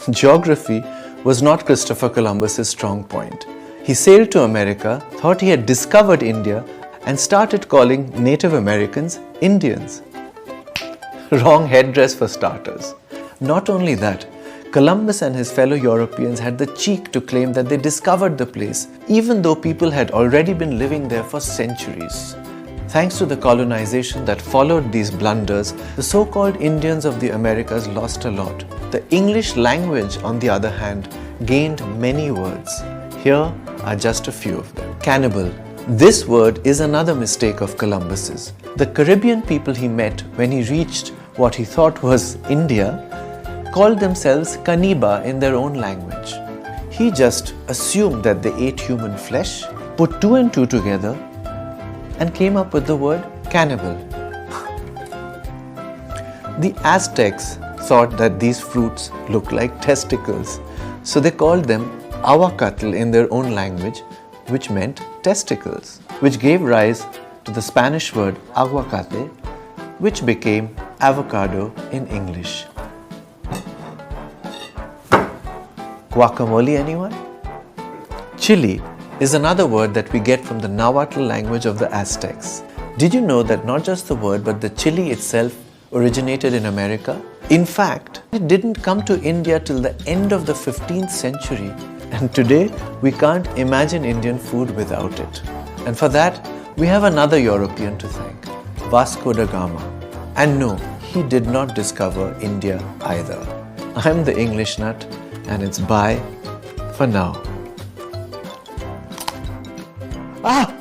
Geography was not Christopher Columbus's strong point. He sailed to America, thought he had discovered India, and started calling Native Americans Indians. Wrong headdress for starters. Not only that, Columbus and his fellow Europeans had the cheek to claim that they discovered the place, even though people had already been living there for centuries. Thanks to the colonization that followed these blunders, the so-called Indians of the Americas lost a lot. The English language, on the other hand, gained many words. Here are just a few of them. Cannibal. This word is another mistake of Columbus's. The Caribbean people he met when he reached what he thought was India called themselves Cannibal in their own language. He just assumed that they ate human flesh, put two and two together, and came up with the word cannibal. The Aztecs thought that these fruits looked like testicles, so they called them Avocado in their own language, which meant testicles, which gave rise to the Spanish word aguacate, which became avocado in English. Guacamole, anyone? Chilli is another word that we get from the Nahuatl language of the Aztecs. Did you know that not just the word but the chili itself originated in America? In fact, it didn't come to India till the end of the 15th century, and today we can't imagine Indian food without it. And for that, we have another European to thank, Vasco da Gama. And no, he did not discover India either. I'm the English nut, and it's bye for now. Ah!